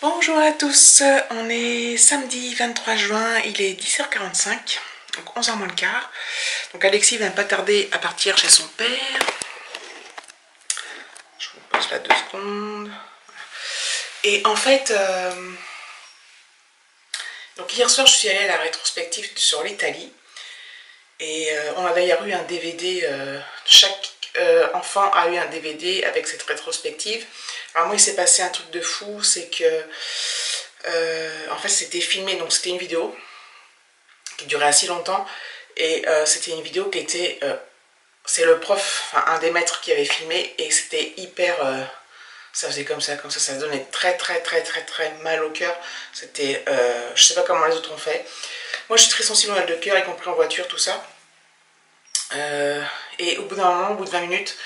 Bonjour à tous, on est samedi 23 juin, il est 10h45, donc 11h moins le quart. Donc Alexis va pas tarder à partir chez son père. Je vous pose là 2 secondes. Et en fait, donc hier soir je suis allée à la rétrospective sur l'Italie. Et on a d'ailleurs eu un DVD, chaque enfant a eu un DVD avec cette rétrospective. Alors moi il s'est passé un truc de fou, c'est que en fait c'était filmé, donc c'était une vidéo qui durait assez longtemps. Et c'était une vidéo qui était, c'est le prof, enfin un des maîtres qui avait filmé. Et c'était hyper, ça faisait comme ça se donnait très mal au cœur. C'était, je sais pas comment les autres ont fait. Moi je suis très sensible au mal de cœur, y compris en voiture, tout ça. Et au bout d'un moment, au bout de 20 minutes,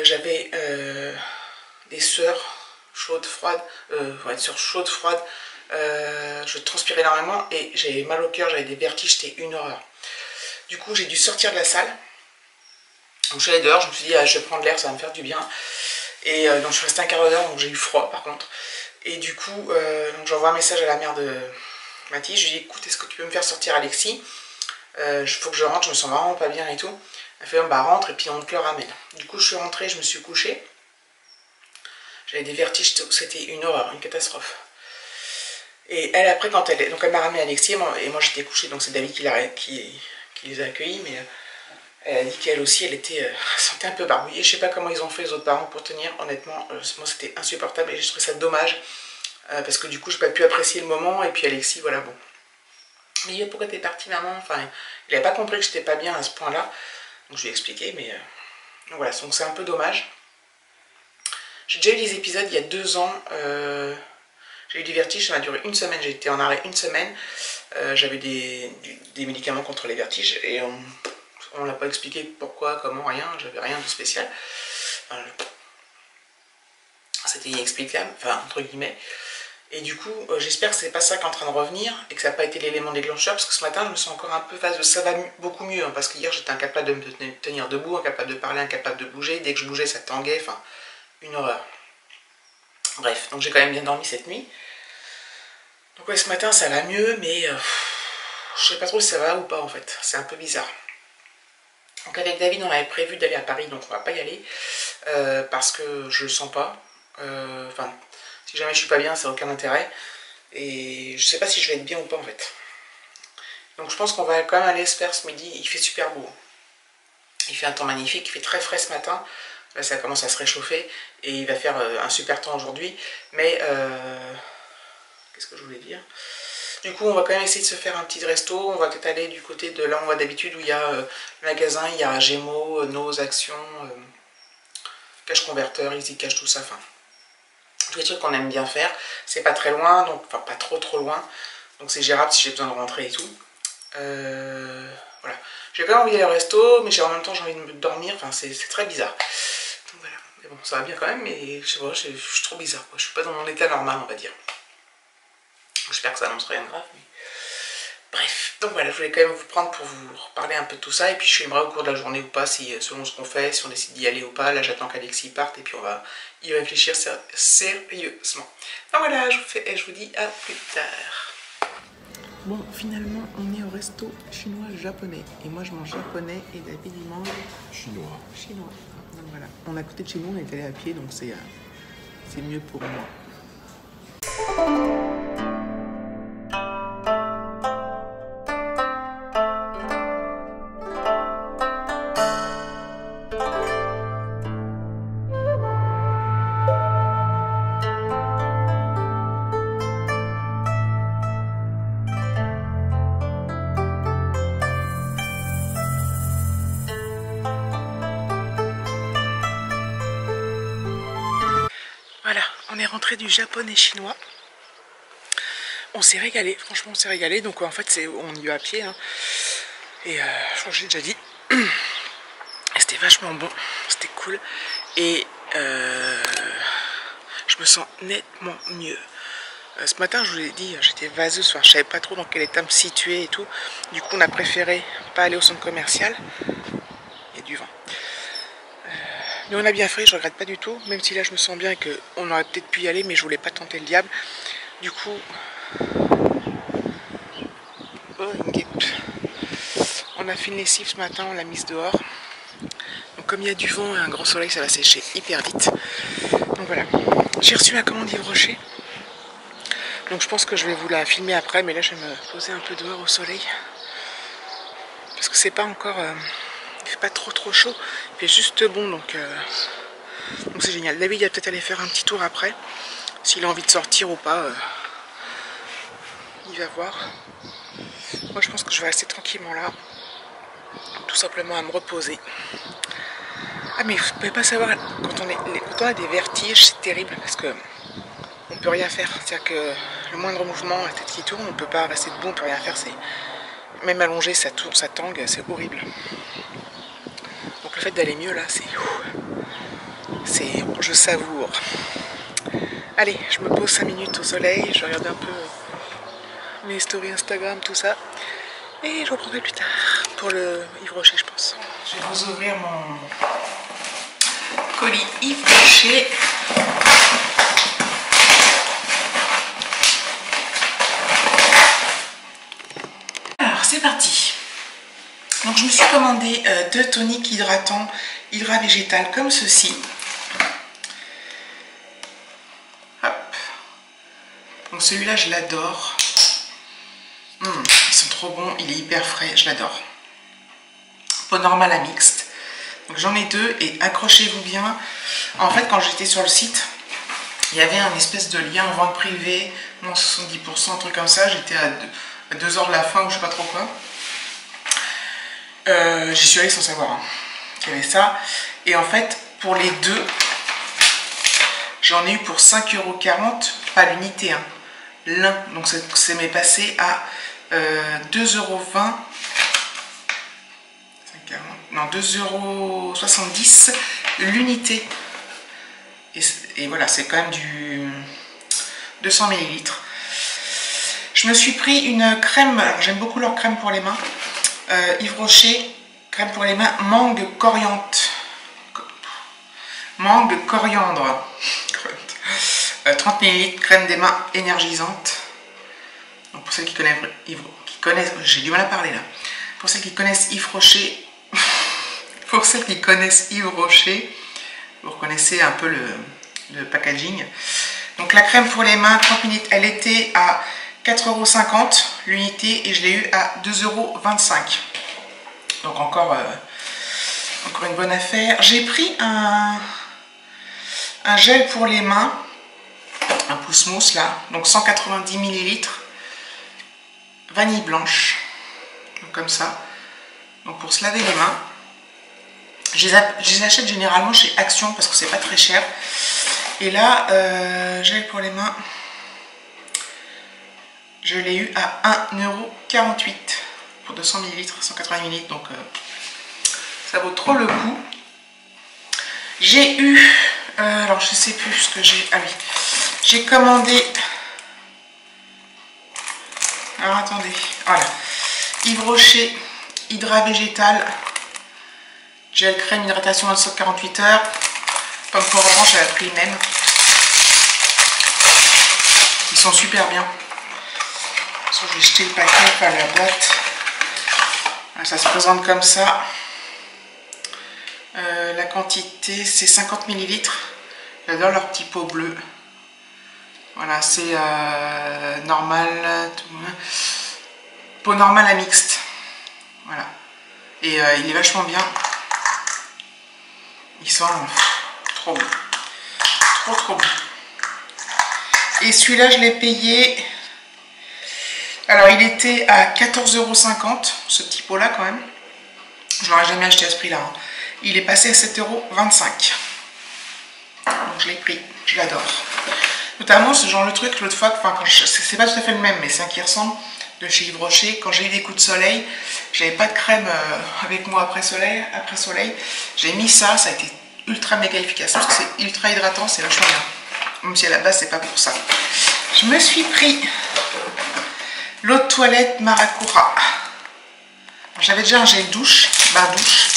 j'avais des sueurs chaudes, froides, ouais, sueurs chaudes, froides. Je transpirais énormément et j'avais mal au cœur, j'avais des vertiges, c'était une horreur. Du coup, j'ai dû sortir de la salle. Donc, je suis allée dehors, je me suis dit, ah, je vais prendre l'air, ça va me faire du bien. Et donc, je suis restée un quart d'heure, donc j'ai eu froid par contre. Et du coup, donc j'envoie un message à la mère de Mathis, je lui dis, écoute, est-ce que tu peux me faire sortir Alexis? Faut que je rentre, je me sens vraiment pas bien et tout. Elle fait, bah rentre et puis on te le ramène. Du coup, je suis rentrée, je me suis couchée. J'avais des vertiges, c'était une horreur, une catastrophe. Et elle, après, quand elle, donc elle m'a ramené Alexis, et moi j'étais couchée, donc c'est David qui les a accueillis, mais elle a dit qu'elle aussi, elle était, sentait un peu barbouillée. Je sais pas comment ils ont fait les autres parents pour tenir, honnêtement, moi c'était insupportable et j'ai trouvé ça dommage, parce que du coup, j'ai pas pu apprécier le moment, et puis Alexis, voilà, bon. Mais il pourquoi t'es partie, maman? Enfin, il n'avait pas compris que j'étais pas bien à ce point-là. Donc je lui ai expliqué, mais voilà, donc c'est un peu dommage. J'ai déjà eu des épisodes il y a 2 ans. J'ai eu des vertiges, ça m'a duré une semaine. J'ai été en arrêt une semaine. J'avais des médicaments contre les vertiges et on l'a pas expliqué pourquoi, comment, rien. J'avais rien de spécial. Enfin, c'était inexplicable, enfin entre guillemets. Et du coup, j'espère que c'est pas ça qui est en train de revenir et que ça n'a pas été l'élément déclencheur, parce que ce matin, je me sens encore un peu vaseuse. Ça va beaucoup mieux, hein, parce qu'hier, j'étais incapable de me tenir debout, incapable de parler, incapable de bouger. Dès que je bougeais, ça tanguait, enfin, une horreur. Bref, donc j'ai quand même bien dormi cette nuit. Donc ouais, ce matin, ça va mieux, mais je sais pas trop si ça va ou pas, en fait. C'est un peu bizarre. Donc avec David, on avait prévu d'aller à Paris, donc on va pas y aller, parce que je le sens pas. Enfin... Si jamais je suis pas bien, ça n'a aucun intérêt. Et je sais pas si je vais être bien ou pas en fait. Donc je pense qu'on va quand même aller se faire ce midi. Il fait super beau. Il fait un temps magnifique, il fait très frais ce matin. Là ça commence à se réchauffer. Et il va faire un super temps aujourd'hui. Mais qu'est-ce que je voulais dire? Du coup on va quand même essayer de se faire un petit resto. On va peut-être aller du côté de là où on va d'habitude, où il y a le magasin, il y a Gémeaux, Nos Actions, Cash Converteur, Easy Cash, tout ça. Enfin, tous les trucs qu'on aime bien faire. C'est pas très loin, donc enfin pas trop loin, donc c'est gérable si j'ai besoin de rentrer et tout. Voilà, j'ai quand même envie d'aller au resto, mais en même temps j'ai envie de dormir, enfin c'est très bizarre. Donc voilà, mais bon ça va bien quand même, mais je sais pas, je suis trop bizarre quoi. Je suis pas dans mon état normal on va dire. J'espère que ça annonce rien de grave, mais... Bref, donc voilà, je voulais quand même vous prendre pour vous reparler un peu de tout ça, et puis je filmerai au cours de la journée ou pas, si, selon ce qu'on fait, si on décide d'y aller ou pas. Là j'attends qu'Alexis parte, et puis on va y réfléchir sérieusement. Donc voilà, je vous dis à plus tard. Bon, finalement, on est au resto chinois-japonais, et moi je mange japonais, et David il mange... Chinois. Donc voilà, on est à côté de chez nous, on est allé à pied, donc c'est mieux pour moi. Voilà, on est rentré du japonais chinois. On s'est régalé, franchement on s'est régalé. Donc en fait on y va à pied, hein. Et je crois que j'ai déjà dit. C'était vachement bon, c'était cool. Et je me sens nettement mieux. Ce matin je vous l'ai dit, j'étais vaseuse, enfin, je savais pas trop dans quel état me situer et tout. Du coup on a préféré pas aller au centre commercial. Il y a du vent. Mais on a bien fait, je regrette pas du tout. Même si là je me sens bien et qu'on aurait peut-être pu y aller, mais je voulais pas tenter le diable. Du coup... Oh, une guêpe. On a fait une lessive ce matin, on l'a mise dehors. Donc comme il y a du vent et un grand soleil, ça va sécher hyper vite. Donc voilà. J'ai reçu ma commande Yves Rocher. Donc je pense que je vais vous la filmer après, mais là je vais me poser un peu dehors au soleil. Parce que c'est pas encore... il fait pas trop chaud. Il fait juste bon, donc c'est génial. David il va peut-être aller faire un petit tour après. S'il a envie de sortir ou pas. Il va voir. Moi je pense que je vais rester tranquillement là. Tout simplement à me reposer. Ah mais vous pouvez pas savoir, quand on a des vertiges, c'est terrible parce que on peut rien faire. C'est-à-dire que le moindre mouvement, la tête qui tourne, on peut pas rester debout, on peut rien faire. Même allongé, ça tourne, ça tangue, c'est horrible. Donc le fait d'aller mieux là, je savoure. Allez, je me pose 5 minutes au soleil, je regarde un peu mes stories Instagram, tout ça. Et je reprendrai plus tard pour le Yves Rocher, je pense. Je vais vous ouvrir mon colis Yves Rocher. Alors, c'est parti. Donc, je me suis commandé 2 toniques hydratants Hydra Végétal comme ceci. Hop. Donc, celui-là, je l'adore. Ils sont trop bons, il est hyper frais, je l'adore. Peau normale à mixte. Donc j'en ai 2 et accrochez-vous bien. En fait, quand j'étais sur le site, il y avait un espèce de lien en vente privée, non 70%, un truc comme ça. J'étais à 2 heures de la fin ou je sais pas trop quoi. J'y suis allée sans savoir qu'il y avait ça. Et en fait, pour les 2, j'en ai eu pour 5,40 €, pas l'unité, hein, l'un. Donc ça m'est passé à 2,20 €, non 2,70 € l'unité. Et voilà, c'est quand même du 200 ml. Je me suis pris une crème, alors j'aime beaucoup leur crème pour les mains. Yves Rocher, crème pour les mains, mangue coriandre. Mangue coriandre. 30 ml, crème des mains énergisante. Donc pour celles qui connaissent, j'ai du mal à parler là. Pour celles qui connaissent Yves Rocher, pour celles qui connaissent Yves Rocher, vous reconnaissez un peu le packaging. Donc la crème pour les mains, 30 ml, elle était à 4,50 € l'unité et je l'ai eu à 2,25 €. Donc encore une bonne affaire. J'ai pris un gel pour les mains, un pouce mousse là, donc 190 ml. Vanille blanche, donc comme ça, donc pour se laver les mains. Je les achète généralement chez Action parce que c'est pas très cher. Et là, gel pour les mains, je l'ai eu à 1,48 € pour 200 ml, 180 ml, donc ça vaut trop le coup. J'ai eu, alors je sais plus ce que j'ai, ah oui, j'ai commandé. Alors attendez, voilà, Yves Rocher, Hydra Végétal, gel crème hydratation en dessous de 48 heures. Comme pour orange, j'avais pris le même. Ils sont super bien. Je vais jeter le paquet, pas la boîte. Ça se présente comme ça. La quantité, c'est 50 ml. J'adore leur petit pot bleu. Voilà, c'est normal, peau normale à mixte. Voilà. Et il est vachement bien. Ils sont trop bons. Trop bons. Et celui-là, je l'ai payé. Alors, il était à 14,50 €, ce petit pot-là quand même. Je l'aurais jamais acheté à ce prix-là. Hein. Il est passé à 7,25 €. Donc, je l'ai pris. Je l'adore. Notamment, ce genre de truc, l'autre fois, enfin, c'est pas tout à fait le même, mais c'est un qui ressemble, de chez Yves Rocher. Quand j'ai eu des coups de soleil, j'avais pas de crème avec moi après soleil. J'ai mis ça, ça a été ultra méga efficace. Parce que c'est ultra hydratant, c'est vachement bien. Même si à la base, c'est pas pour ça. Je me suis pris l'eau de toilette Maracura. J'avais déjà un gel douche, bain douche.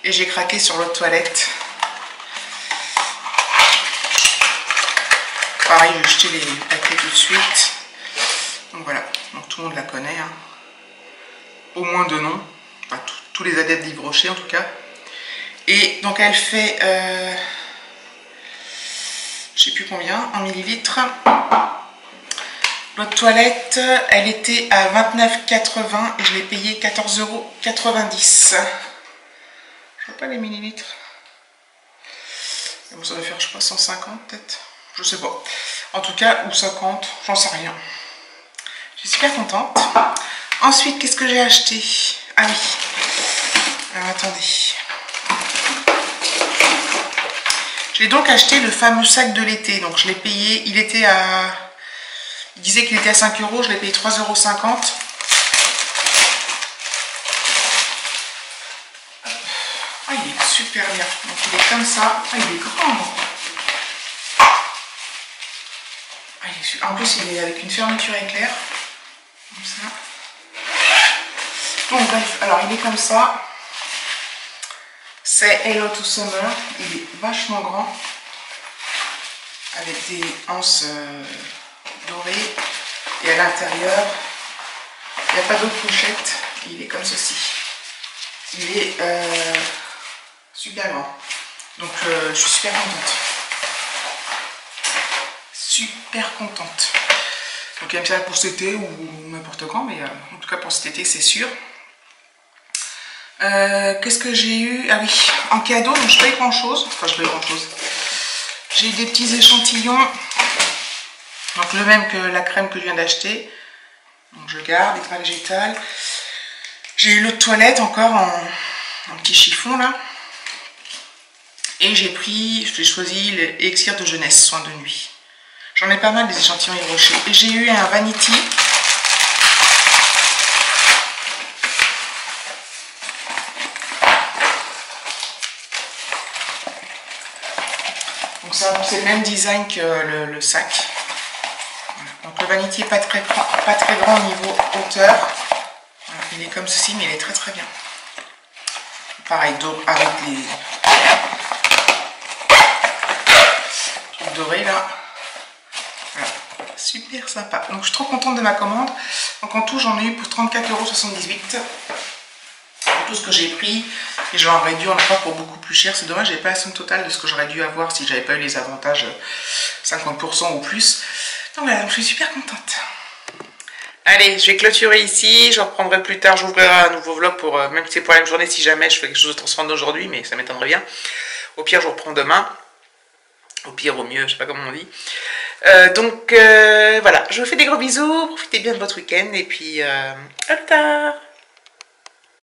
Et j'ai craqué sur l'autre toilette. Pareil, j'ai jeté les paquets tout de suite. Donc voilà, donc tout le monde la connaît. Hein. Au moins de nom. Enfin, tous les adeptes d'Yves Rocher en tout cas. Et donc elle fait, je sais plus combien, en millilitres. L'autre toilette, elle était à 29,80 et je l'ai payé 14,90 €. Je vois pas les millilitres. Bon, ça doit faire, je sais pas, 150 peut-être. Je sais pas. En tout cas, ou 50, j'en sais rien. Je suis super contente. Ensuite, qu'est-ce que j'ai acheté? Ah oui. Alors attendez. J'ai donc acheté le fameux sac de l'été. Donc je l'ai payé, il était à... Il disait qu'il était à 5 €, je l'ai payé 3,50 €. Ah, il est super bien. Donc il est comme ça. Ah, il est grand. Ah, il est super. En plus, il est avec une fermeture éclair. Comme ça. Donc bref, alors il est comme ça. C'est Hello to Summer. Il est vachement grand. Avec des anses dorées. Et à l'intérieur, il n'y a pas d'autre pochette. Il est comme ceci. Il est super grand. Donc je suis super contente. Super contente. Donc il me sert pour cet été ou n'importe quand, mais en tout cas pour cet été c'est sûr. Qu'est-ce que j'ai eu? Ah oui, en cadeau, donc je paye grand chose. Enfin je paye grand chose. J'ai eu des petits échantillons. Donc le même que la crème que je viens d'acheter. Donc je garde, extra végétal. J'ai eu l'eau de toilette encore en petit chiffon là. Et j'ai choisi l'élixir de jeunesse, soin de nuit. J'en ai pas mal des échantillons Yves Rocher. Et j'ai eu un vanity. Donc c'est le même design que le sac. Donc le vanity n'est pas très grand au niveau hauteur. Voilà, il est comme ceci, mais il est très très bien. Pareil, avec les trucs dorés là. Voilà, super sympa. Donc je suis trop contente de ma commande. Donc en tout, j'en ai eu pour 34,78 €. Tout ce que j'ai pris, et j'aurais dû en avoir pour beaucoup plus cher. C'est dommage, j'avais pas la somme totale de ce que j'aurais dû avoir si j'avais pas eu les avantages 50% ou plus. Donc voilà, donc je suis super contente. Allez, je vais clôturer ici, j'en reprendrai plus tard, j'ouvrirai un nouveau vlog pour, même si c'est pour la même journée, si jamais je fais quelque chose de transformant aujourd'hui, mais ça m'étonnerait bien. Au pire, je reprends demain. Au pire, au mieux, je sais pas comment on dit. Donc voilà, je vous fais des gros bisous, profitez bien de votre week-end et puis à plus tard.